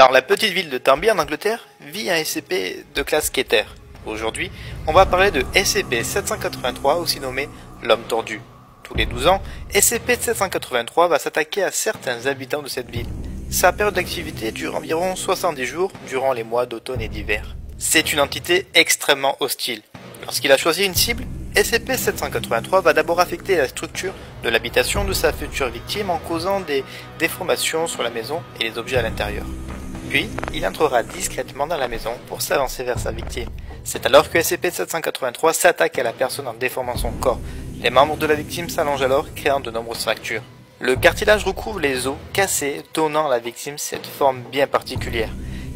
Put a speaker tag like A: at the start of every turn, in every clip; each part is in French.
A: Dans la petite ville de Tenby en Angleterre, vit un SCP de classe Keter. Aujourd'hui, on va parler de SCP-783, aussi nommé l'Homme Tordu. Tous les 12 ans, SCP-783 va s'attaquer à certains habitants de cette ville. Sa période d'activité dure environ 70 jours durant les mois d'automne et d'hiver. C'est une entité extrêmement hostile. Lorsqu'il a choisi une cible, SCP-783 va d'abord affecter la structure de l'habitation de sa future victime en causant des déformations sur la maison et les objets à l'intérieur. Puis, il entrera discrètement dans la maison pour s'avancer vers sa victime. C'est alors que SCP-783 s'attaque à la personne en déformant son corps. Les membres de la victime s'allongent alors, créant de nombreuses fractures. Le cartilage recouvre les os cassés, donnant à la victime cette forme bien particulière.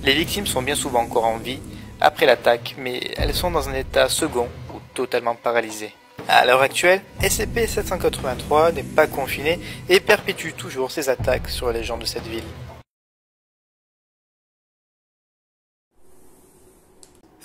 A: Les victimes sont bien souvent encore en vie après l'attaque, mais elles sont dans un état second ou totalement paralysées. À l'heure actuelle, SCP-783 n'est pas confiné et perpétue toujours ses attaques sur les gens de cette ville.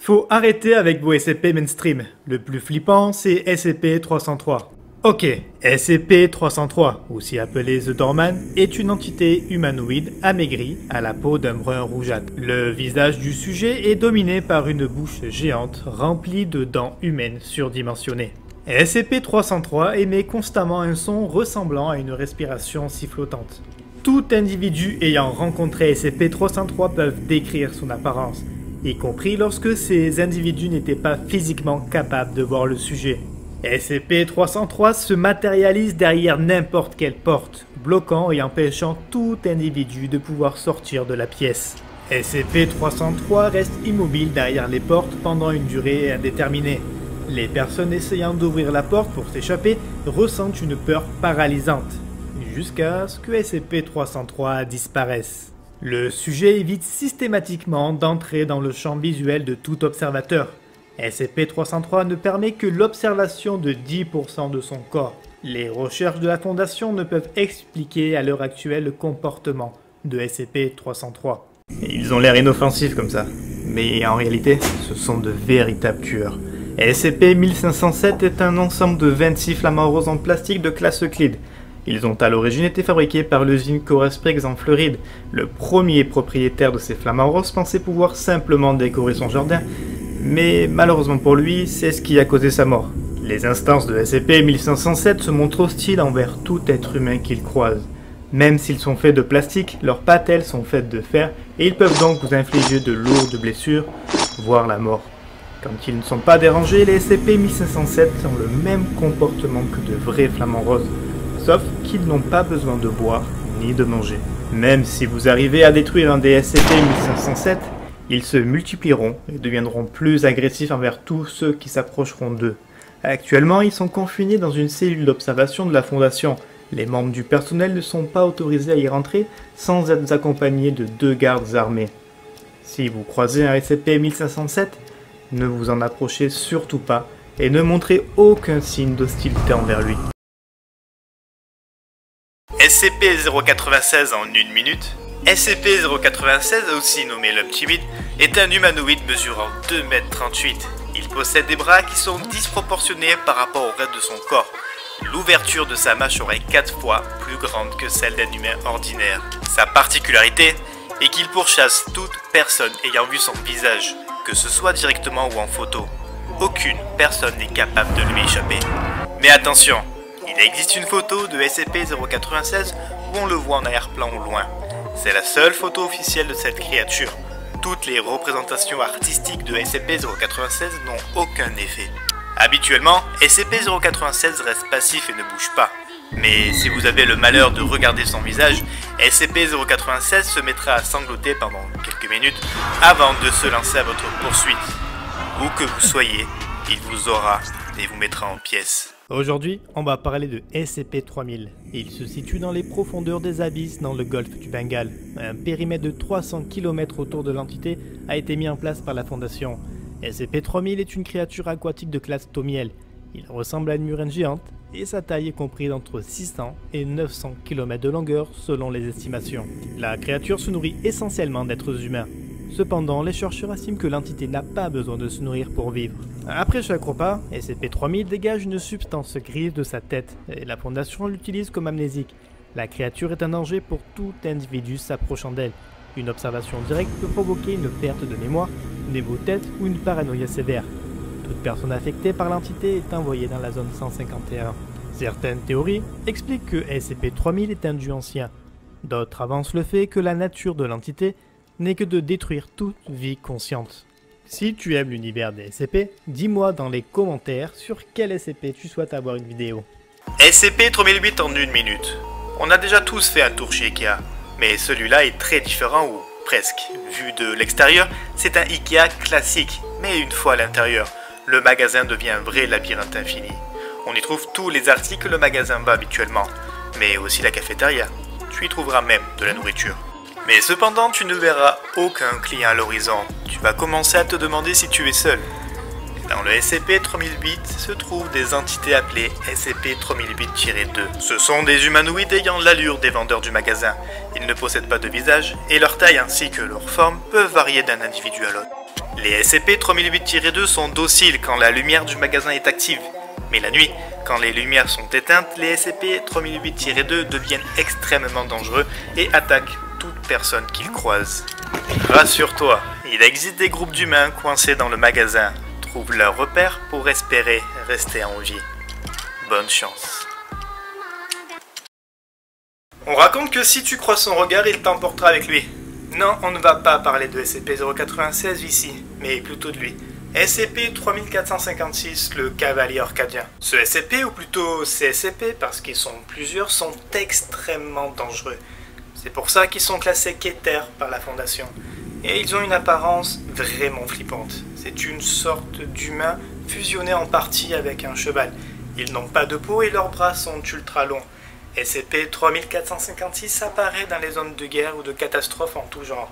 B: Faut arrêter avec vos SCP mainstream. Le plus flippant, c'est SCP-303. Ok, SCP-303, aussi appelé The Doorman, est une entité humanoïde amaigrie à la peau d'un brun rougeâtre. Le visage du sujet est dominé par une bouche géante remplie de dents humaines surdimensionnées. SCP-303 émet constamment un son ressemblant à une respiration sifflotante. Tout individu ayant rencontré SCP-303 peuvent décrire son apparence, y compris lorsque ces individus n'étaient pas physiquement capables de voir le sujet. SCP-303 se matérialise derrière n'importe quelle porte, bloquant et empêchant tout individu de pouvoir sortir de la pièce. SCP-303 reste immobile derrière les portes pendant une durée indéterminée. Les personnes essayant d'ouvrir la porte pour s'échapper ressentent une peur paralysante, jusqu'à ce que SCP-303 disparaisse. Le sujet évite systématiquement d'entrer dans le champ visuel de tout observateur. SCP-303 ne permet que l'observation de 10% de son corps. Les recherches de la Fondation ne peuvent expliquer à l'heure actuelle le comportement de SCP-303. Ils ont l'air inoffensifs comme ça, mais en réalité, ce sont de véritables tueurs. SCP-1507 est un ensemble de 26 flamants roses en plastique de classe Euclide. Ils ont à l'origine été fabriqués par l'usine Coral Springs en Floride. Le premier propriétaire de ces flamants roses pensait pouvoir simplement décorer son jardin, mais malheureusement pour lui, c'est ce qui a causé sa mort. Les instances de SCP-1507 se montrent hostiles envers tout être humain qu'ils croisent. Même s'ils sont faits de plastique, leurs patelles sont faites de fer et ils peuvent donc vous infliger de lourdes blessures, voire la mort. Quand ils ne sont pas dérangés, les SCP-1507 ont le même comportement que de vrais flamants roses, sauf qu'ils n'ont pas besoin de boire ni de manger. Même si vous arrivez à détruire un des SCP-1507, ils se multiplieront et deviendront plus agressifs envers tous ceux qui s'approcheront d'eux. Actuellement, ils sont confinés dans une cellule d'observation de la Fondation. Les membres du personnel ne sont pas autorisés à y rentrer sans être accompagnés de 2 gardes armés. Si vous croisez un SCP-1507, ne vous en approchez surtout pas et ne montrez aucun signe d'hostilité envers lui.
A: SCP-096 en 1 minute. SCP-096, aussi nommé l'homme timide, est un humanoïde mesurant 2,38 m. Il possède des bras qui sont disproportionnés par rapport au reste de son corps. L'ouverture de sa mâchoire est 4 fois plus grande que celle d'un humain ordinaire. Sa particularité est qu'il pourchasse toute personne ayant vu son visage, que ce soit directement ou en photo. Aucune personne n'est capable de lui échapper. Mais attention, il existe une photo de SCP-096 où on le voit en arrière-plan au loin. C'est la seule photo officielle de cette créature. Toutes les représentations artistiques de SCP-096 n'ont aucun effet. Habituellement, SCP-096 reste passif et ne bouge pas. Mais si vous avez le malheur de regarder son visage, SCP-096 se mettra à sangloter pendant quelques minutes avant de se lancer à votre poursuite. Où que vous soyez, il vous aura et vous mettra en pièces.
B: Aujourd'hui, on va parler de SCP-3000. Il se situe dans les profondeurs des abysses dans le golfe du Bengale. Un périmètre de 300 km autour de l'entité a été mis en place par la Fondation. SCP-3000 est une créature aquatique de classe Thomiel. Il ressemble à une murène géante et sa taille est comprise entre 600 et 900 km de longueur selon les estimations. La créature se nourrit essentiellement d'êtres humains. Cependant, les chercheurs estiment que l'entité n'a pas besoin de se nourrir pour vivre. Après chaque repas, SCP-3000 dégage une substance grise de sa tête et la Fondation l'utilise comme amnésique. La créature est un danger pour tout individu s'approchant d'elle. Une observation directe peut provoquer une perte de mémoire, des maux de tête ou une paranoïa sévère. Toute personne affectée par l'entité est envoyée dans la zone 151. Certaines théories expliquent que SCP-3000 est un dieu ancien. D'autres avancent le fait que la nature de l'entité n'est que de détruire toute vie consciente. Si tu aimes l'univers des SCP, dis-moi dans les commentaires sur quel SCP tu souhaites avoir une vidéo.
A: SCP-3008 en 1 minute. On a déjà tous fait un tour chez Ikea, mais celui-là est très différent ou presque. Vu de l'extérieur, c'est un Ikea classique, mais une fois à l'intérieur, le magasin devient un vrai labyrinthe infini. On y trouve tous les articles que le magasin vend habituellement, mais aussi la cafétéria. Tu y trouveras même de la nourriture. Mais cependant, tu ne verras aucun client à l'horizon. Tu vas commencer à te demander si tu es seul. Dans le SCP-3008 se trouvent des entités appelées SCP-3008-2. Ce sont des humanoïdes ayant l'allure des vendeurs du magasin. Ils ne possèdent pas de visage et leur taille ainsi que leur forme peuvent varier d'un individu à l'autre. Les SCP-3008-2 sont dociles quand la lumière du magasin est active. Mais la nuit, quand les lumières sont éteintes, les SCP-3008-2 deviennent extrêmement dangereux et attaquent toute personne qu'ils croisent. Rassure-toi, il existe des groupes d'humains coincés dans le magasin. Trouve leur repère pour espérer rester en vie. Bonne chance. On raconte que si tu croises son regard, il t'emportera avec lui. Non, on ne va pas parler de SCP-096 ici, mais plutôt de lui. SCP-3456, le cavalier orcadien. Ce SCP, ou plutôt ces SCP, parce qu'ils sont plusieurs, sont extrêmement dangereux. C'est pour ça qu'ils sont classés Keter par la Fondation. Et ils ont une apparence vraiment flippante. C'est une sorte d'humain fusionné en partie avec un cheval. Ils n'ont pas de peau et leurs bras sont ultra longs. SCP-3456 apparaît dans les zones de guerre ou de catastrophes en tout genre.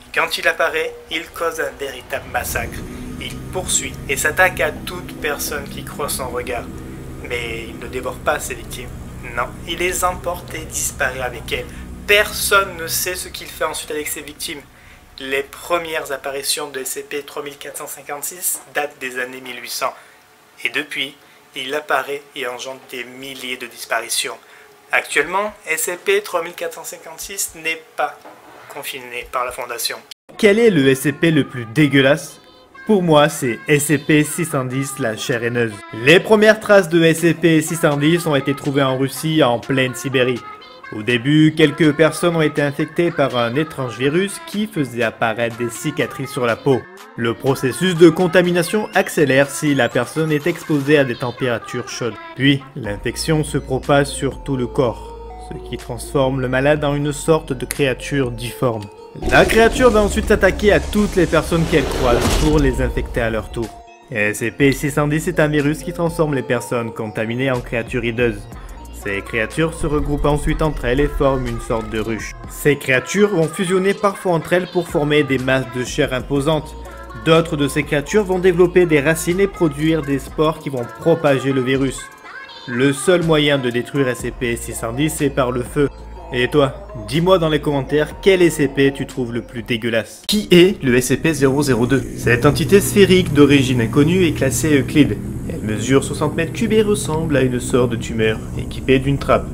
A: Et quand il apparaît, il cause un véritable massacre. Il poursuit et s'attaque à toute personne qui croise son regard. Mais il ne dévore pas ses victimes. Non, il les emporte et disparaît avec elles. Personne ne sait ce qu'il fait ensuite avec ses victimes. Les premières apparitions de SCP-3456 datent des années 1800. Et depuis, il apparaît et engendre des milliers de disparitions. Actuellement, SCP-3456 n'est pas confiné par la Fondation.
B: Quel est le SCP le plus dégueulasse? Pour moi, c'est SCP-610, la chair haineuse. Les premières traces de SCP-610 ont été trouvées en Russie, en pleine Sibérie. Au début, quelques personnes ont été infectées par un étrange virus qui faisait apparaître des cicatrices sur la peau. Le processus de contamination accélère si la personne est exposée à des températures chaudes. Puis, l'infection se propage sur tout le corps, ce qui transforme le malade en une sorte de créature difforme. La créature va ensuite s'attaquer à toutes les personnes qu'elle croise pour les infecter à leur tour. SCP-610 est un virus qui transforme les personnes contaminées en créatures hideuses. Ces créatures se regroupent ensuite entre elles et forment une sorte de ruche. Ces créatures vont fusionner parfois entre elles pour former des masses de chair imposantes. D'autres de ces créatures vont développer des racines et produire des spores qui vont propager le virus. Le seul moyen de détruire SCP-610 est par le feu. Et toi, dis-moi dans les commentaires quel SCP tu trouves le plus dégueulasse. Qui est le SCP-002? Cette entité sphérique d'origine inconnue est classée Euclide. Elle mesure 60 mètres cubes et ressemble à une sorte de tumeur, équipée d'une trappe.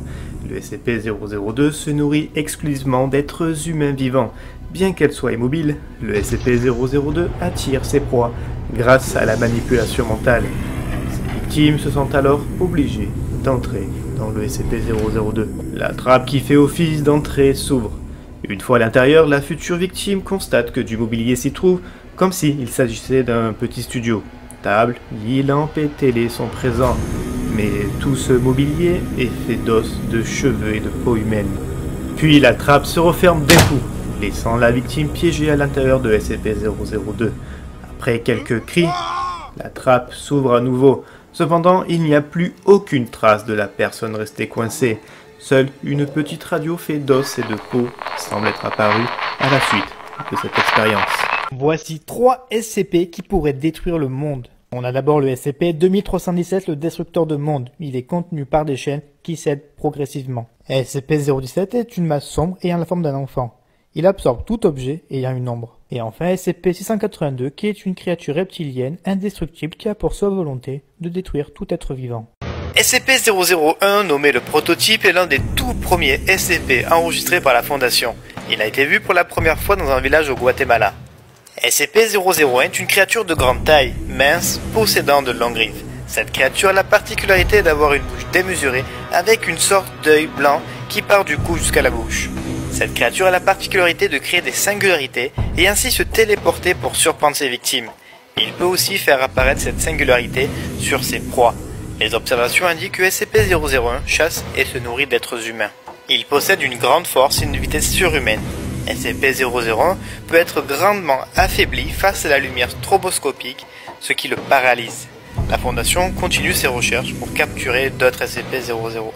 B: Le SCP-002 se nourrit exclusivement d'êtres humains vivants. Bien qu'elle soit immobile, le SCP-002 attire ses proies grâce à la manipulation mentale. Ses victimes se sentent alors obligées d'entrer dans le SCP-002. La trappe qui fait office d'entrée s'ouvre. Une fois à l'intérieur, la future victime constate que du mobilier s'y trouve, comme s'il s'agissait d'un petit studio. Table, lit, lampe et télé sont présents, mais tout ce mobilier est fait d'os, de cheveux et de peau humaine. Puis la trappe se referme d'un coup, laissant la victime piégée à l'intérieur de SCP-002. Après quelques cris, la trappe s'ouvre à nouveau. Cependant, il n'y a plus aucune trace de la personne restée coincée. Seule une petite radio faite d'os et de peau semble être apparue à la suite de cette expérience.
C: Voici 3 SCP qui pourraient détruire le monde. On a d'abord le SCP-2317, le destructeur de monde. Il est contenu par des chaînes qui cèdent progressivement. SCP-017 est une masse sombre ayant la forme d'un enfant. Il absorbe tout objet ayant une ombre. Et enfin SCP-682 qui est une créature reptilienne indestructible qui a pour seule volonté de détruire tout être vivant.
A: SCP-001, nommé le prototype, est l'un des tout premiers SCP enregistrés par la Fondation. Il a été vu pour la première fois dans un village au Guatemala. SCP-001 est une créature de grande taille, mince, possédant de longues griffes. Cette créature a la particularité d'avoir une bouche démesurée avec une sorte d'œil blanc qui part du cou jusqu'à la bouche. Cette créature a la particularité de créer des singularités et ainsi se téléporter pour surprendre ses victimes. Il peut aussi faire apparaître cette singularité sur ses proies. Les observations indiquent que SCP-001 chasse et se nourrit d'êtres humains. Il possède une grande force et une vitesse surhumaine. SCP-001 peut être grandement affaibli face à la lumière stroboscopique, ce qui le paralyse. La Fondation continue ses recherches pour capturer d'autres SCP-001.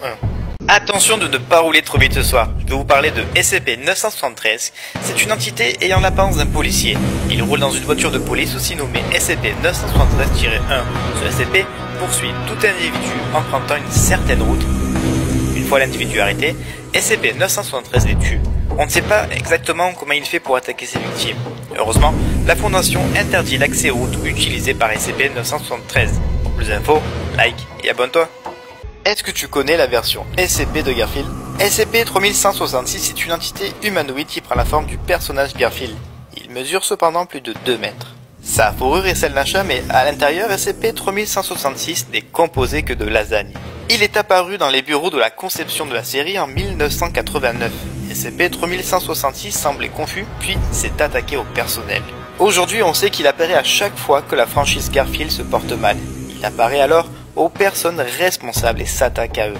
A: Attention de ne pas rouler trop vite ce soir, je vais vous parler de SCP-973, c'est une entité ayant l'apparence d'un policier. Il roule dans une voiture de police aussi nommée SCP-973-1. Ce SCP poursuit tout individu empruntant une certaine route. Une fois l'individu arrêté, SCP-973 les tue. On ne sait pas exactement comment il fait pour attaquer ses victimes. Heureusement, la Fondation interdit l'accès aux routes utilisées par SCP-973. Pour plus d'infos, like et abonne-toi. Est-ce que tu connais la version SCP de Garfield? SCP-3166 est une entité humanoïde qui prend la forme du personnage Garfield. Il mesure cependant plus de 2 mètres. Sa fourrure est celle d'un chat, mais à l'intérieur, SCP-3166 n'est composé que de lasagne. Il est apparu dans les bureaux de la conception de la série en 1989. SCP-3166 semblait confus, puis s'est attaqué au personnel. Aujourd'hui, on sait qu'il apparaît à chaque fois que la franchise Garfield se porte mal. Il apparaît alors aux personnes responsables et s'attaque à eux.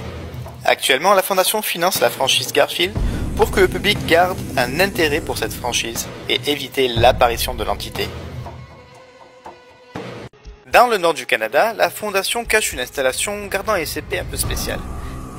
A: Actuellement, la Fondation finance la franchise Garfield pour que le public garde un intérêt pour cette franchise et éviter l'apparition de l'entité. Dans le nord du Canada, la Fondation cache une installation gardant un SCP un peu spécial.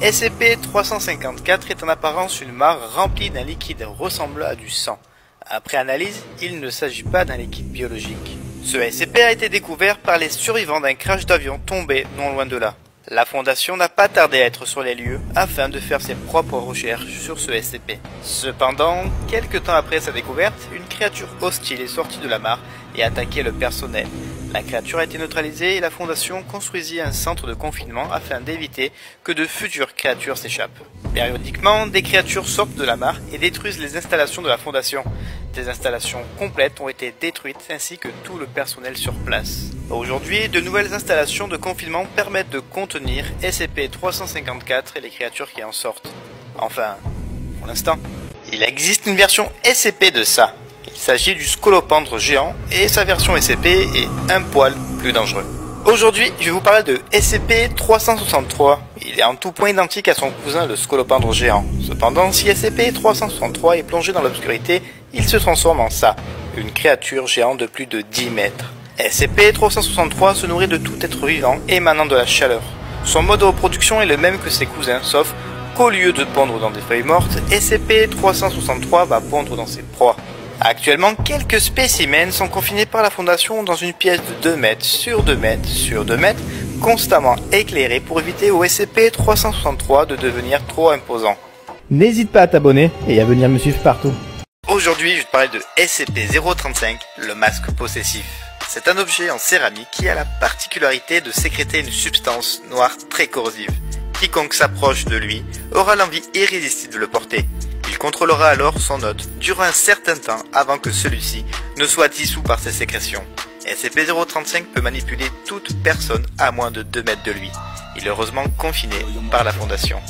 A: SCP-354 est en apparence une mare remplie d'un liquide ressemblant à du sang. Après analyse, il ne s'agit pas d'un liquide biologique. Ce SCP a été découvert par les survivants d'un crash d'avion tombé non loin de là. La Fondation n'a pas tardé à être sur les lieux afin de faire ses propres recherches sur ce SCP. Cependant, quelques temps après sa découverte, une créature hostile est sortie de la mare et a attaqué le personnel. La créature a été neutralisée et la Fondation construisit un centre de confinement afin d'éviter que de futures créatures s'échappent. Périodiquement, des créatures sortent de la mare et détruisent les installations de la Fondation. Des installations complètes ont été détruites ainsi que tout le personnel sur place. Aujourd'hui, de nouvelles installations de confinement permettent de contenir SCP-354 et les créatures qui en sortent. Enfin, pour l'instant. Il existe une version SCP de ça. Il s'agit du scolopendre géant et sa version SCP est un poil plus dangereux. Aujourd'hui, je vais vous parler de SCP-363. Il est en tout point identique à son cousin le scolopendre géant. Cependant, si SCP-363 est plongé dans l'obscurité, il se transforme en ça, une créature géante de plus de 10 mètres. SCP-363 se nourrit de tout être vivant émanant de la chaleur. Son mode de reproduction est le même que ses cousins, sauf qu'au lieu de pondre dans des feuilles mortes, SCP-363 va pondre dans ses proies. Actuellement, quelques spécimens sont confinés par la Fondation dans une pièce de 2 mètres sur 2 mètres sur 2 mètres, constamment éclairée pour éviter au SCP-363 de devenir trop imposant.
C: N'hésite pas à t'abonner et à venir me suivre partout.
A: Aujourd'hui, je vais te parler de SCP-035, le masque possessif. C'est un objet en céramique qui a la particularité de sécréter une substance noire très corrosive. Quiconque s'approche de lui aura l'envie irrésistible de le porter. Il contrôlera alors son hôte durant un certain temps avant que celui-ci ne soit dissous par ses sécrétions. SCP-035 peut manipuler toute personne à moins de 2 mètres de lui. Il est heureusement confiné par la Fondation.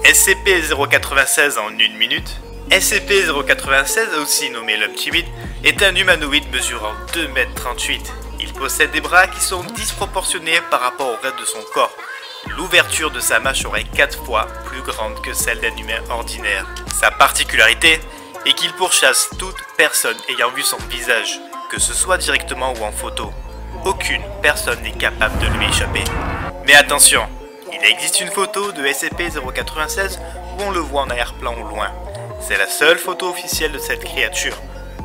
A: SCP-096 en 1 minute. SCP-096, aussi nommé l'homme timide, est un humanoïde mesurant 2,38 m. Il possède des bras qui sont disproportionnés par rapport au reste de son corps. L'ouverture de sa mâchoire est 4 fois plus grande que celle d'un humain ordinaire. Sa particularité est qu'il pourchasse toute personne ayant vu son visage, que ce soit directement ou en photo. Aucune personne n'est capable de lui échapper. Mais attention, il existe une photo de SCP-096 où on le voit en arrière-plan au loin. C'est la seule photo officielle de cette créature.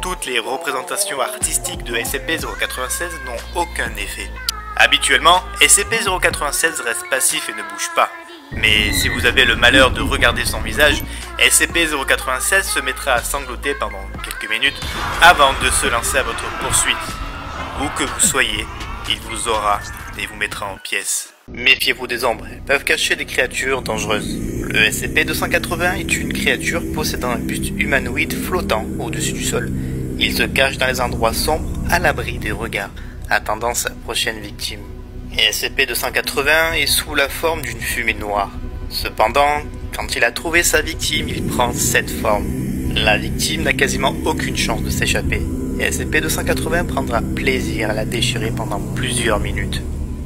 A: Toutes les représentations artistiques de SCP-096 n'ont aucun effet. Habituellement, SCP-096 reste passif et ne bouge pas. Mais si vous avez le malheur de regarder son visage, SCP-096 se mettra à sangloter pendant quelques minutes avant de se lancer à votre poursuite. Où que vous soyez, il vous aura et vous mettra en pièces. Méfiez-vous des ombres, elles peuvent cacher des créatures dangereuses. Le SCP-280 est une créature possédant un buste humanoïde flottant au-dessus du sol. Il se cache dans les endroits sombres, à l'abri des regards, attendant sa prochaine victime. SCP-280 est sous la forme d'une fumée noire. Cependant, quand il a trouvé sa victime, il prend cette forme. La victime n'a quasiment aucune chance de s'échapper. Et SCP-280 prendra plaisir à la déchirer pendant plusieurs minutes.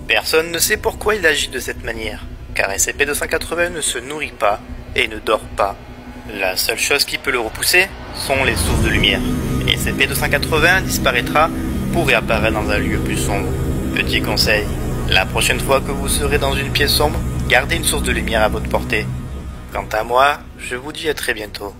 A: Personne ne sait pourquoi il agit de cette manière, car SCP-280 ne se nourrit pas et ne dort pas. La seule chose qui peut le repousser sont les sources de lumière. SCP-280 disparaîtra pour réapparaître dans un lieu plus sombre. Petit conseil, la prochaine fois que vous serez dans une pièce sombre, gardez une source de lumière à votre portée. Quant à moi, je vous dis à très bientôt.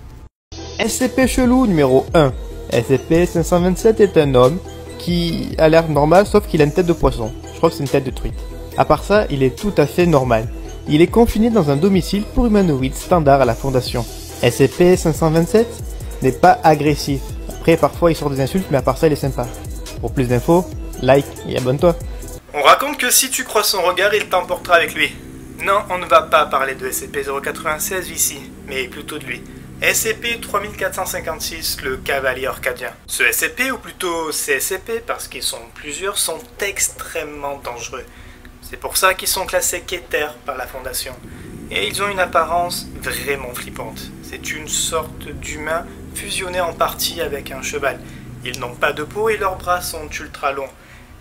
C: SCP chelou numéro 1. SCP-527 est un homme qui a l'air normal sauf qu'il a une tête de poisson. Je crois que c'est une tête de truite. À part ça, il est tout à fait normal. Il est confiné dans un domicile pour humanoïdes standard à la Fondation. SCP-527 n'est pas agressif. Après, parfois il sort des insultes, mais à part ça, il est sympa. Pour plus d'infos, like et abonne-toi.
B: On raconte que si tu croises son regard, il t'emportera avec lui. Non, on ne va pas parler de SCP-096 ici, mais plutôt de lui. SCP-3456, le cavalier orcadien. Ce SCP, ou plutôt ces SCP, parce qu'ils sont plusieurs, sont extrêmement dangereux. C'est pour ça qu'ils sont classés Keter par la Fondation. Et ils ont une apparence vraiment flippante. C'est une sorte d'humain fusionné en partie avec un cheval. Ils n'ont pas de peau et leurs bras sont ultra longs.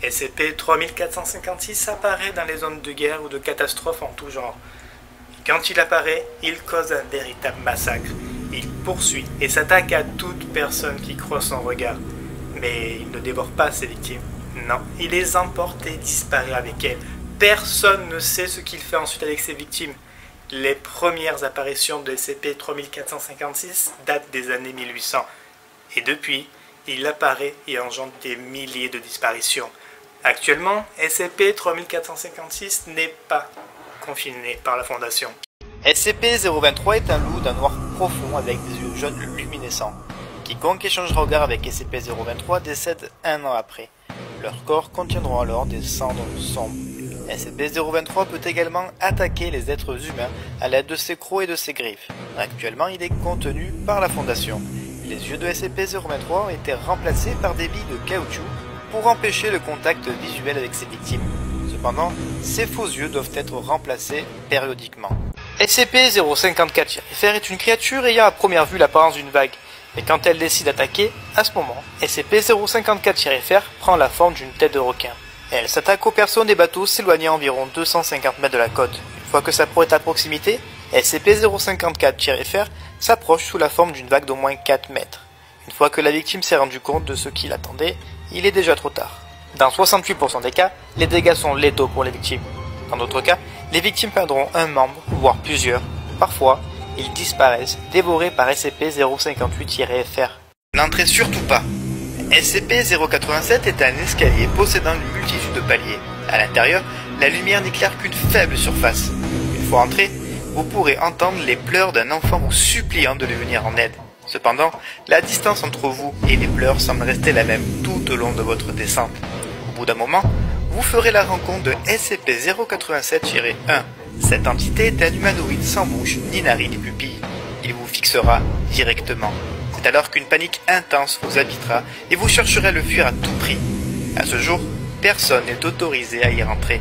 B: SCP-3456 apparaît dans les zones de guerre ou de catastrophes en tout genre. Et quand il apparaît, il cause un véritable massacre. Il poursuit et s'attaque à toute personne qui croise son regard. Mais il ne dévore pas ses victimes. Non, il les emporte et disparaît avec elles. Personne ne sait ce qu'il fait ensuite avec ses victimes. Les premières apparitions de SCP-3456 datent des années 1800. Et depuis, il apparaît et engendre des milliers de disparitions. Actuellement, SCP-3456 n'est pas confiné par la Fondation.
A: SCP-023 est un loup d'un noir profond avec des yeux jaunes luminescents. Quiconque échangera regard avec SCP-023 décède un an après. Leurs corps contiendront alors des cendres sombres. SCP-023 peut également attaquer les êtres humains à l'aide de ses crocs et de ses griffes. Actuellement, il est contenu par la Fondation. Les yeux de SCP-023 ont été remplacés par des billes de caoutchouc pour empêcher le contact visuel avec ses victimes. Cependant, ces faux yeux doivent être remplacés périodiquement. SCP-054-FR est une créature ayant à première vue l'apparence d'une vague, mais quand elle décide d'attaquer, à ce moment, SCP-054-FR prend la forme d'une tête de requin. Elle s'attaque aux personnes et bateaux s'éloignant environ 250 mètres de la côte. Une fois que sa proie est à proximité, SCP-054-FR s'approche sous la forme d'une vague d'au moins 4 mètres. Une fois que la victime s'est rendue compte de ce qui l'attendait, il est déjà trop tard. Dans 68% des cas, les dégâts sont létaux pour les victimes. Dans d'autres cas, les victimes perdront un membre, voire plusieurs. Parfois, ils disparaissent, dévorés par SCP-058-FR. N'entrez surtout pas. SCP-087 est un escalier possédant une multitude de paliers. À l'intérieur, la lumière n'éclaire qu'une faible surface. Une fois entré, vous pourrez entendre les pleurs d'un enfant vous suppliant de lui venir en aide. Cependant, la distance entre vous et les pleurs semble rester la même tout au long de votre descente. Au bout d'un moment, vous ferez la rencontre de SCP-087-1. Cette entité est un humanoïde sans bouche, ni narine ni pupille. Il vous fixera directement. C'est alors qu'une panique intense vous habitera et vous chercherez à le fuir à tout prix. À ce jour, personne n'est autorisé à y rentrer.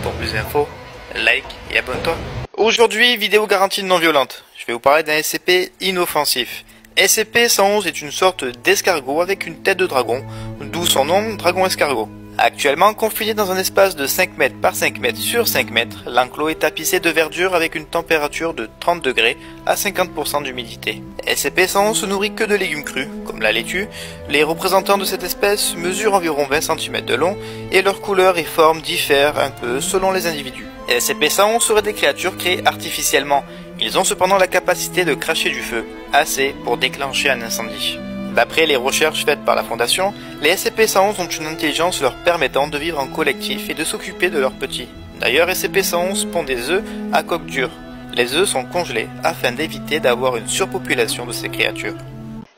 A: Pour plus d'infos, like et abonne-toi. Aujourd'hui, vidéo garantie non violente. Je vais vous parler d'un SCP inoffensif. SCP-111 est une sorte d'escargot avec une tête de dragon, d'où son nom dragon-escargot. Actuellement confiné dans un espace de 5 mètres par 5 mètres sur 5 mètres, l'enclos est tapissé de verdure avec une température de 30 degrés à 50% d'humidité. SCP-111 se nourrit que de légumes crus, comme la laitue. Les représentants de cette espèce mesurent environ 20 cm de long et leurs couleurs et formes diffèrent un peu selon les individus. SCP-111 seraient des créatures créées artificiellement. Ils ont cependant la capacité de cracher du feu, assez pour déclencher un incendie. D'après les recherches faites par la Fondation, les SCP-111 ont une intelligence leur permettant de vivre en collectif et de s'occuper de leurs petits. D'ailleurs, SCP-111 pond des œufs à coque dure. Les œufs sont congelés afin d'éviter d'avoir une surpopulation de ces créatures.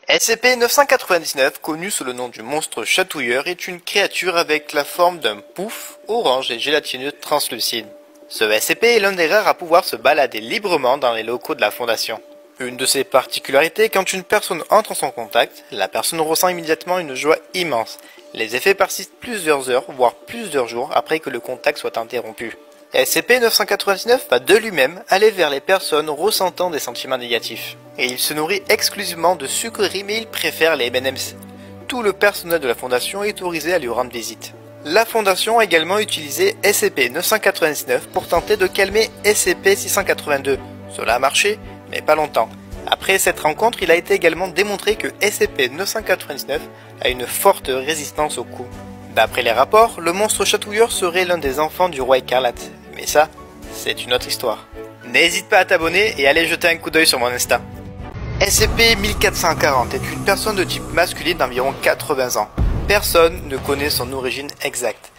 A: SCP-999, connu sous le nom du monstre chatouilleur, est une créature avec la forme d'un pouf orange et gélatineux translucide. Ce SCP est l'un des rares à pouvoir se balader librement dans les locaux de la Fondation. Une de ses particularités, quand une personne entre en son contact, la personne ressent immédiatement une joie immense. Les effets persistent plusieurs heures, voire plusieurs jours après que le contact soit interrompu. SCP-999 va de lui-même aller vers les personnes ressentant des sentiments négatifs. Et il se nourrit exclusivement de sucreries, mais il préfère les M&M's. Tout le personnel de la Fondation est autorisé à lui rendre visite. La Fondation a également utilisé SCP-999 pour tenter de calmer SCP-682. Cela a marché, mais pas longtemps. Après cette rencontre, il a été également démontré que SCP-999 a une forte résistance aux coups. D'après les rapports, le monstre chatouilleur serait l'un des enfants du roi écarlate. Mais ça, c'est une autre histoire. N'hésite pas à t'abonner et aller jeter un coup d'œil sur mon Insta. SCP-1440 est une personne de type masculine d'environ 80 ans. Personne ne connaît son origine exacte.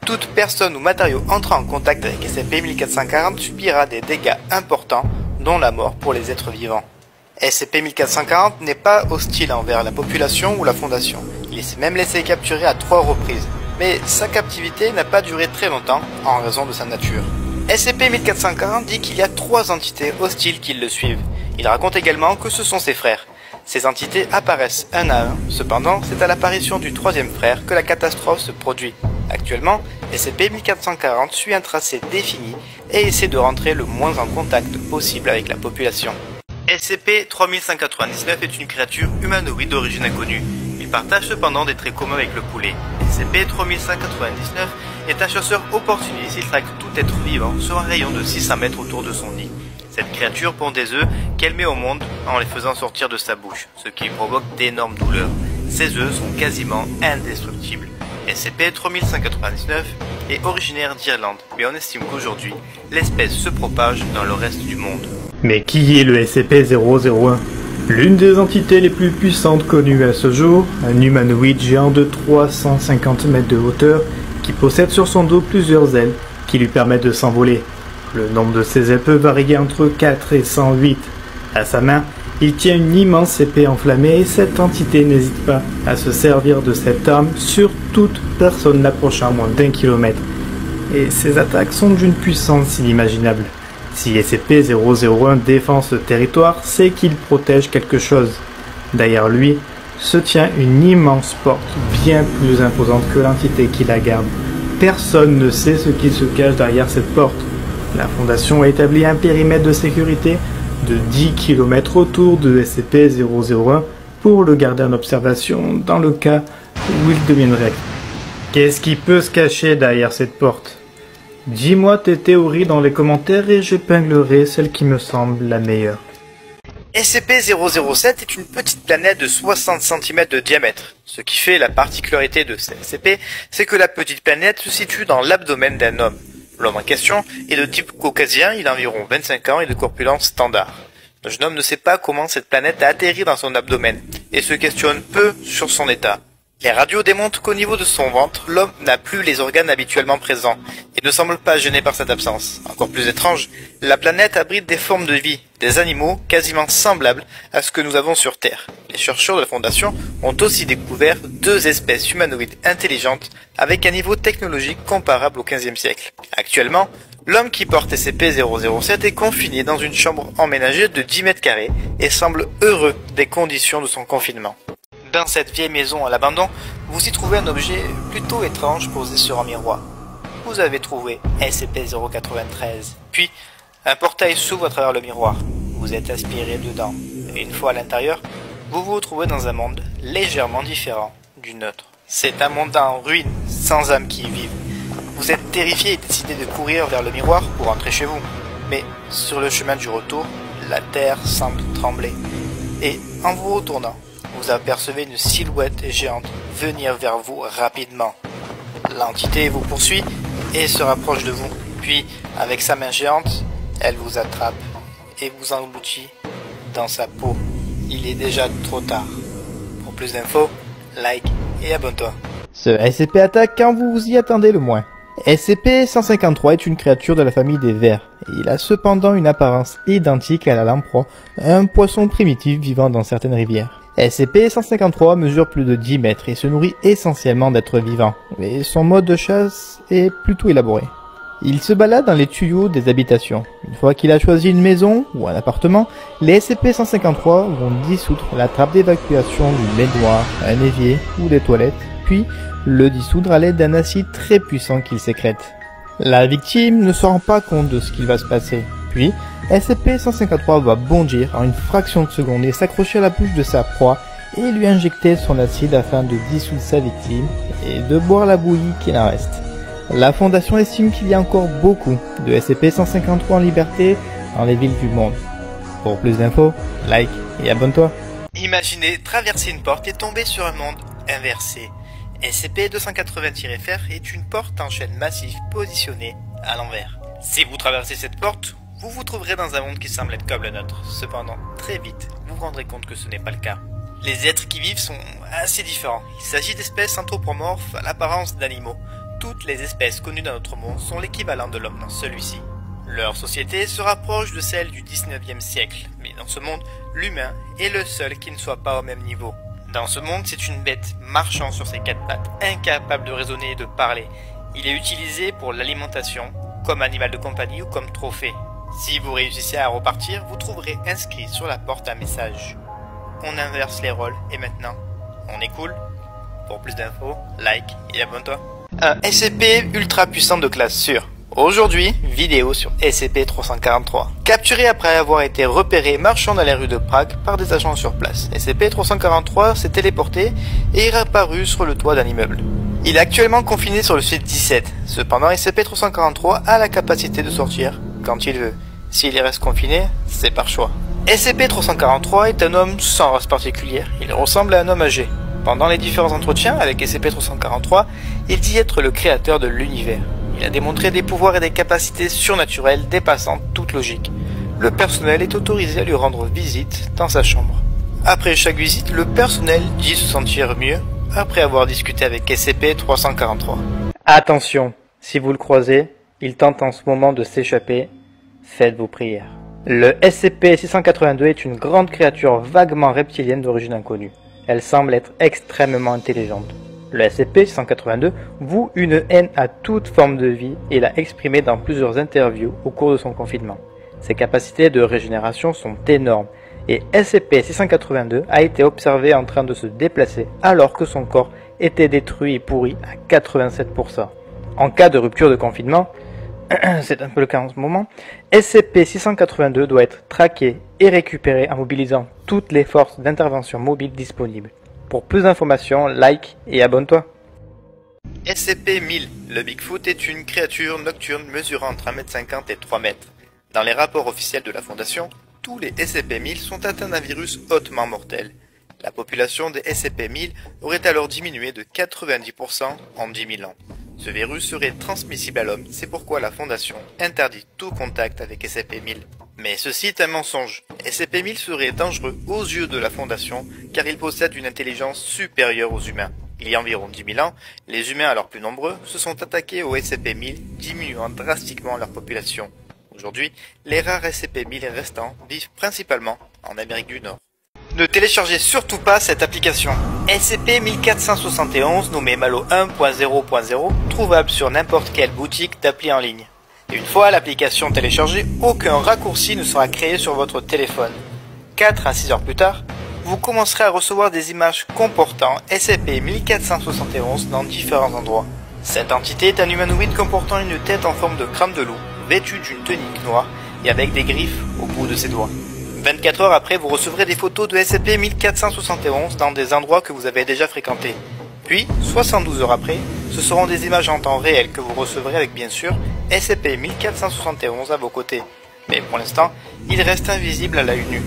A: Toute personne ou matériau entrant en contact avec SCP-1440 subira des dégâts importants, dont la mort pour les êtres vivants. SCP-1440 n'est pas hostile envers la population ou la Fondation. Il s'est même laissé capturer à 3 reprises. Mais sa captivité n'a pas duré très longtemps en raison de sa nature. SCP-1440 dit qu'il y a 3 entités hostiles qui le suivent. Il raconte également que ce sont ses frères. Ces entités apparaissent un à un, cependant c'est à l'apparition du 3e frère que la catastrophe se produit. Actuellement, SCP-1440 suit un tracé défini et essaie de rentrer le moins en contact possible avec la population. SCP-3199 est une créature humanoïde d'origine inconnue. Il partage cependant des traits communs avec le poulet. SCP-3199 est un chasseur opportuniste, il traque tout être vivant sur un rayon de 600 mètres autour de son nid. Cette créature pond des œufs qu'elle met au monde en les faisant sortir de sa bouche, ce qui provoque d'énormes douleurs. Ces œufs sont quasiment indestructibles. SCP-3199 est originaire d'Irlande, mais on estime qu'aujourd'hui, l'espèce se propage dans le reste du monde.
B: Mais qui est le SCP-001 ? L'une des entités les plus puissantes connues à ce jour, un humanoïde géant de 350 mètres de hauteur qui possède sur son dos plusieurs ailes qui lui permettent de s'envoler. Le nombre de ses ailes peut varier entre 4 et 108. À sa main, il tient une immense épée enflammée et cette entité n'hésite pas à se servir de cette arme sur toute personne l'approchant à moins d'1 kilomètre. Et ses attaques sont d'une puissance inimaginable. Si SCP-001 défend ce territoire, c'est qu'il protège quelque chose. Derrière lui se tient une immense porte, bien plus imposante que l'entité qui la garde. Personne ne sait ce qui se cache derrière cette porte. La Fondation a établi un périmètre de sécurité de 10 km autour de SCP-001 pour le garder en observation dans le cas où il deviendrait actif. Qu'est-ce qui peut se cacher derrière cette porte ? Dis-moi tes théories dans les commentaires et j'épinglerai celle qui me semble la meilleure.
A: SCP-007 est une petite planète de 60 cm de diamètre. Ce qui fait la particularité de cette SCP, c'est que la petite planète se situe dans l'abdomen d'un homme. L'homme en question est de type caucasien, il a environ 25 ans et de corpulence standard. Le jeune homme ne sait pas comment cette planète a atterri dans son abdomen et se questionne peu sur son état. Les radios démontrent qu'au niveau de son ventre, l'homme n'a plus les organes habituellement présents et ne semble pas gêné par cette absence. Encore plus étrange, la planète abrite des formes de vie, des animaux quasiment semblables à ce que nous avons sur Terre. Les chercheurs de la Fondation ont aussi découvert 2 espèces humanoïdes intelligentes avec un niveau technologique comparable au XVe siècle. Actuellement, l'homme qui porte SCP-007 est confiné dans une chambre emménagée de 10 mètres carrés et semble heureux des conditions de son confinement. Dans cette vieille maison à l'abandon, vous y trouvez un objet plutôt étrange posé sur un miroir. Vous avez trouvé SCP-093. Puis, un portail s'ouvre à travers le miroir. Vous êtes aspiré dedans. Et une fois à l'intérieur, vous vous retrouvez dans un monde légèrement différent du nôtre. C'est un monde en ruine, sans âme qui y vivent. Vous êtes terrifié et décidez de courir vers le miroir pour rentrer chez vous. Mais sur le chemin du retour, la terre semble trembler. Et en vous retournant, vous apercevez une silhouette géante venir vers vous rapidement. L'entité vous poursuit et se rapproche de vous. Puis, avec sa main géante, elle vous attrape et vous engloutit dans sa peau. Il est déjà trop tard. Pour plus d'infos, like et abonne-toi.
C: Ce SCP attaque quand vous vous y attendez le moins. SCP-153 est une créature de la famille des vers. Il a cependant une apparence identique à la lamproie, un poisson primitif vivant dans certaines rivières. SCP-153 mesure plus de 10 mètres et se nourrit essentiellement d'êtres vivants, mais son mode de chasse est plutôt élaboré. Il se balade dans les tuyaux des habitations. Une fois qu'il a choisi une maison ou un appartement, les SCP-153 vont dissoudre la trappe d'évacuation d'une baignoire, un évier ou des toilettes, puis le dissoudre à l'aide d'un acide très puissant qu'il sécrète. La victime ne se rend pas compte de ce qu'il va se passer. Puis, SCP-153 va bondir en une fraction de seconde et s'accrocher à la bouche de sa proie et lui injecter son acide afin de dissoudre sa victime et de boire la bouillie qu'il en reste. La Fondation estime qu'il y a encore beaucoup de SCP-153 en liberté dans les villes du monde. Pour plus d'infos, like et abonne-toi.
A: Imaginez traverser une porte et tomber sur un monde inversé. SCP-280-FR est une porte en chaîne massive positionnée à l'envers. Si vous traversez cette porte, vous vous trouverez dans un monde qui semble être comme le nôtre. Cependant, très vite, vous vous rendrez compte que ce n'est pas le cas. Les êtres qui vivent sont assez différents. Il s'agit d'espèces anthropomorphes à l'apparence d'animaux. Toutes les espèces connues dans notre monde sont l'équivalent de l'homme dans celui-ci. Leur société se rapproche de celle du 19e siècle, mais dans ce monde, l'humain est le seul qui ne soit pas au même niveau. Dans ce monde, c'est une bête marchant sur ses quatre pattes, incapable de raisonner et de parler. Il est utilisé pour l'alimentation, comme animal de compagnie ou comme trophée. Si vous réussissez à repartir, vous trouverez inscrit sur la porte un message. On inverse les rôles et maintenant, on est cool. Pour plus d'infos, like et abonne-toi. Un SCP ultra puissant de classe sûre. Aujourd'hui, vidéo sur SCP-343. Capturé après avoir été repéré marchant dans les rues de Prague par des agents sur place, SCP-343 s'est téléporté et est réapparu sur le toit d'un immeuble. Il est actuellement confiné sur le site 17. Cependant, SCP-343 a la capacité de sortir quand il veut. S'il y reste confiné, c'est par choix. SCP-343 est un homme sans race particulière. Il ressemble à un homme âgé. Pendant les différents entretiens avec SCP-343, il dit être le créateur de l'univers. Il a démontré des pouvoirs et des capacités surnaturelles dépassant toute logique. Le personnel est autorisé à lui rendre visite dans sa chambre. Après chaque visite, le personnel dit se sentir mieux après avoir discuté avec SCP-343. Attention, si vous le croisez, il tente en ce moment de s'échapper, faites vos prières. Le SCP-682 est une grande créature vaguement reptilienne d'origine inconnue. Elle semble être extrêmement intelligente. Le SCP-682 voue une haine à toute forme de vie et l'a exprimé dans plusieurs interviews au cours de son confinement. Ses capacités de régénération sont énormes et SCP-682 a été observé en train de se déplacer alors que son corps était détruit et pourri à 87%. En cas de rupture de confinement, c'est un peu le cas en ce moment, SCP-682 doit être traqué et récupéré en mobilisant toutes les forces d'intervention mobiles disponibles. Pour plus d'informations, like et abonne-toi. SCP-1000, le Bigfoot est une créature nocturne mesurant entre 1m50 et 3 mètres. Dans les rapports officiels de la Fondation, tous les SCP-1000 sont atteints d'un virus hautement mortel. La population des SCP-1000 aurait alors diminué de 90% en 10 000 ans. Ce virus serait transmissible à l'homme, c'est pourquoi la Fondation interdit tout contact avec SCP-1000. Mais ceci est un mensonge. SCP-1000 serait dangereux aux yeux de la Fondation car il possède une intelligence supérieure aux humains. Il y a environ 10 000 ans, les humains alors plus nombreux se sont attaqués aux SCP-1000, diminuant drastiquement leur population. Aujourd'hui, les rares SCP-1000 restants vivent principalement en Amérique du Nord. Ne téléchargez surtout pas cette application. SCP-1471 nommé Malo 1.0.0, trouvable sur n'importe quelle boutique d'appli en ligne. Une fois l'application téléchargée, aucun raccourci ne sera créé sur votre téléphone. 4 à 6 heures plus tard, vous commencerez à recevoir des images comportant SCP-1471 dans différents endroits. Cette entité est un humanoïde comportant une tête en forme de crâne de loup, vêtu d'une tunique noire et avec des griffes au bout de ses doigts. 24 heures après, vous recevrez des photos de SCP-1471 dans des endroits que vous avez déjà fréquentés. Puis, 72 heures après, ce seront des images en temps réel que vous recevrez avec bien sûr SCP-1471 à vos côtés. Mais pour l'instant, il reste invisible à l'œil nu.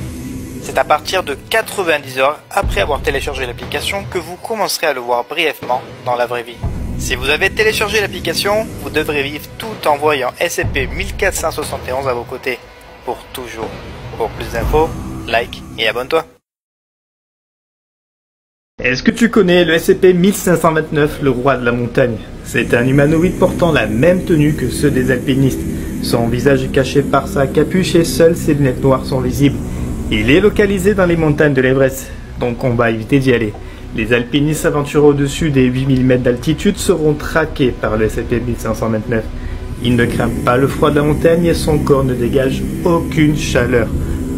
A: C'est à partir de 90 heures après avoir téléchargé l'application que vous commencerez à le voir brièvement dans la vraie vie. Si vous avez téléchargé l'application, vous devrez vivre tout en voyant SCP-1471 à vos côtés. Pour toujours. Pour plus d'infos, like et abonne-toi.
B: Est-ce que tu connais le SCP-1529, le roi de la montagne? C'est un humanoïde portant la même tenue que ceux des alpinistes. Son visage est caché par sa capuche et seules ses lunettes noires sont visibles. Il est localisé dans les montagnes de l'Everest, donc on va éviter d'y aller. Les alpinistes s'aventurant au-dessus des 8000 mètres d'altitude seront traqués par le SCP-1529. Il ne craint pas le froid de la montagne et son corps ne dégage aucune chaleur.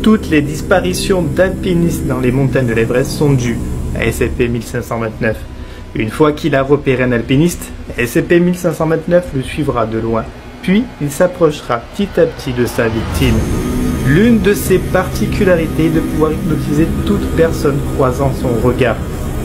B: Toutes les disparitions d'alpinistes dans les montagnes de l'Everest sont dues à SCP-1529. Une fois qu'il a repéré un alpiniste, SCP-1529 le suivra de loin, puis il s'approchera petit à petit de sa victime. L'une de ses particularités est de pouvoir hypnotiser toute personne croisant son regard.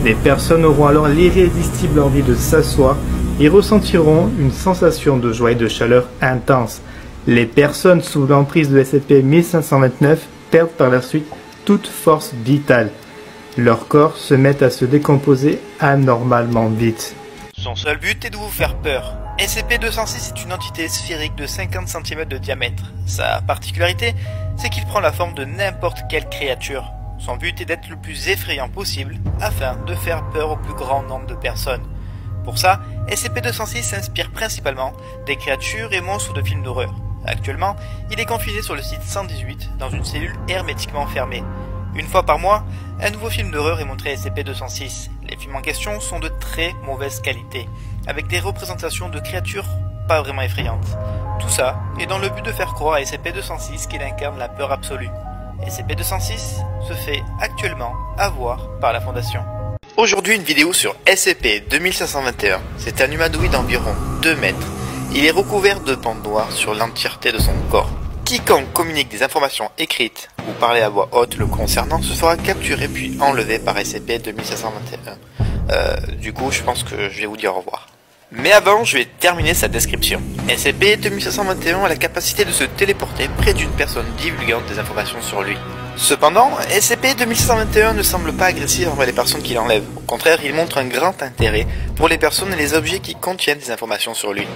B: Les personnes auront alors l'irrésistible envie de s'asseoir et ressentiront une sensation de joie et de chaleur intense. Les personnes sous l'emprise de SCP-1529 perdent par la suite toute force vitale. Leurs corps se mettent à se décomposer anormalement vite.
A: Son seul but est de vous faire peur. SCP-206 est une entité sphérique de 50 cm de diamètre. Sa particularité, c'est qu'il prend la forme de n'importe quelle créature. Son but est d'être le plus effrayant possible, afin de faire peur au plus grand nombre de personnes. Pour ça, SCP-206 s'inspire principalement des créatures et monstres de films d'horreur. Actuellement, il est confiné sur le site 118 dans une cellule hermétiquement fermée. Une fois par mois, un nouveau film d'horreur est montré à SCP-206. Les films en question sont de très mauvaise qualité, avec des représentations de créatures pas vraiment effrayantes. Tout ça est dans le but de faire croire à SCP-206 qu'il incarne la peur absolue. SCP-206 se fait actuellement avoir par la Fondation. Aujourd'hui, une vidéo sur SCP-2521. C'est un humanoïde d'environ 2 mètres. Il est recouvert de bandes noires sur l'entièreté de son corps. Quiconque communique des informations écrites ou parler à voix haute le concernant se fera capturer puis enlevé par SCP-2521. Du coup, je pense que je vais vous dire au revoir. Mais avant, je vais terminer sa description. SCP-2521 a la capacité de se téléporter près d'une personne divulguant des informations sur lui. Cependant, SCP-2521 ne semble pas agressif envers les personnes qui l'enlèvent. Au contraire, il montre un grand intérêt pour les personnes et les objets qui contiennent des informations sur lui.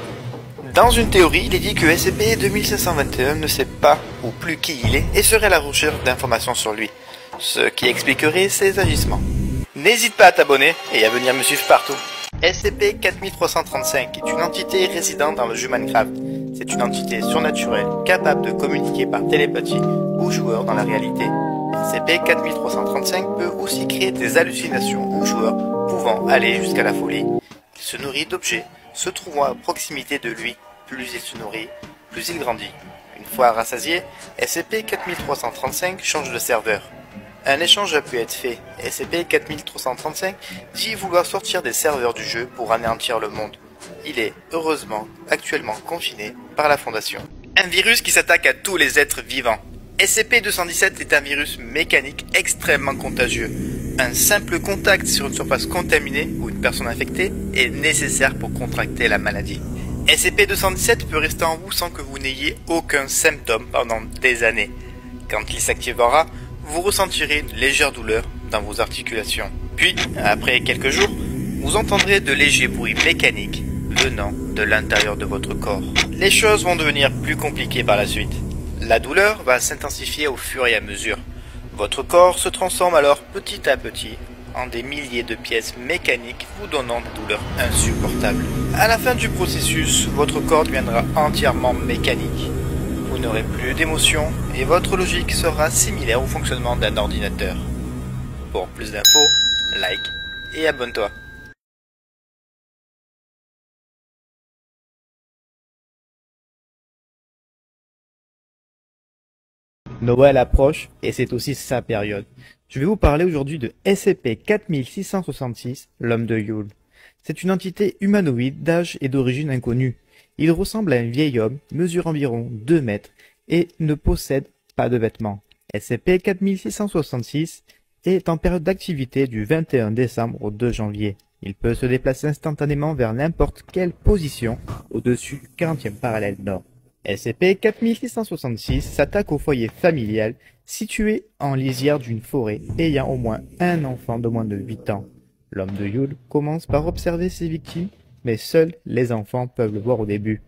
A: Dans une théorie, il est dit que SCP-2521 ne sait pas ou plus qui il est et serait à la recherche d'informations sur lui, ce qui expliquerait ses agissements. N'hésite pas à t'abonner et à venir me suivre partout. SCP-4335 est une entité résidant dans le Humancraft. C'est une entité surnaturelle capable de communiquer par télépathie aux joueurs dans la réalité. SCP-4335 peut aussi créer des hallucinations aux joueurs pouvant aller jusqu'à la folie. Il se nourrit d'objets se trouvant à proximité de lui. Plus il se nourrit, plus il grandit. Une fois rassasié, SCP-4335 change de serveur. Un échange a pu être fait. SCP-4335 dit vouloir sortir des serveurs du jeu pour anéantir le monde. Il est, heureusement, actuellement confiné par la Fondation. Un virus qui s'attaque à tous les êtres vivants. SCP-217 est un virus mécanique extrêmement contagieux. Un simple contact sur une surface contaminée ou une personne infectée est nécessaire pour contracter la maladie. SCP-217 peut rester en vous sans que vous n'ayez aucun symptôme pendant des années. Quand il s'activera, vous ressentirez une légère douleur dans vos articulations. Puis, après quelques jours, vous entendrez de légers bruits mécaniques venant de l'intérieur de votre corps. Les choses vont devenir plus compliquées par la suite. La douleur va s'intensifier au fur et à mesure. Votre corps se transforme alors petit à petit en des milliers de pièces mécaniques vous donnant des douleurs insupportables. À la fin du processus, votre corps deviendra entièrement mécanique. Vous n'aurez plus d'émotions et votre logique sera similaire au fonctionnement d'un ordinateur. Pour plus d'infos, like et abonne-toi.
C: Noël approche et c'est aussi sa période. Je vais vous parler aujourd'hui de SCP-4666, l'homme de Yule. C'est une entité humanoïde d'âge et d'origine inconnue. Il ressemble à un vieil homme, mesure environ 2 mètres et ne possède pas de vêtements. SCP-4666 est en période d'activité du 21 décembre au 2 janvier. Il peut se déplacer instantanément vers n'importe quelle position au-dessus du 40e parallèle nord. SCP-4666 s'attaque au foyer familial situé en lisière d'une forêt ayant au moins un enfant de moins de 8 ans. L'homme de Yule commence par observer ses victimes, mais seuls les enfants peuvent le voir au début.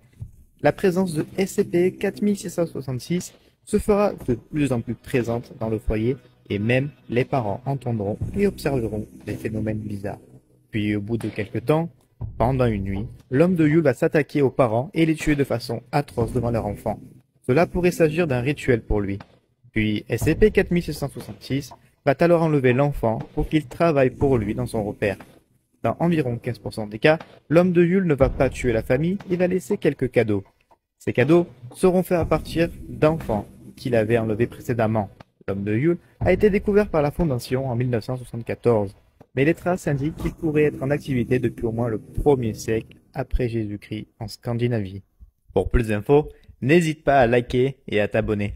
C: La présence de SCP-4666 se fera de plus en plus présente dans le foyer et même les parents entendront et observeront des phénomènes bizarres. Puis au bout de quelques temps, pendant une nuit, l'homme de Yule va s'attaquer aux parents et les tuer de façon atroce devant leur enfant. Cela pourrait s'agir d'un rituel pour lui. Puis SCP-4666 va alors enlever l'enfant pour qu'il travaille pour lui dans son repère. Dans environ 15% des cas, l'homme de Yule ne va pas tuer la famille, il va laisser quelques cadeaux. Ces cadeaux seront faits à partir d'enfants qu'il avait enlevés précédemment. L'homme de Yule a été découvert par la Fondation en 1974, mais les traces indiquent qu'il pourrait être en activité depuis au moins le 1er siècle après Jésus-Christ en Scandinavie. Pour plus d'infos, n'hésite pas à liker et à t'abonner.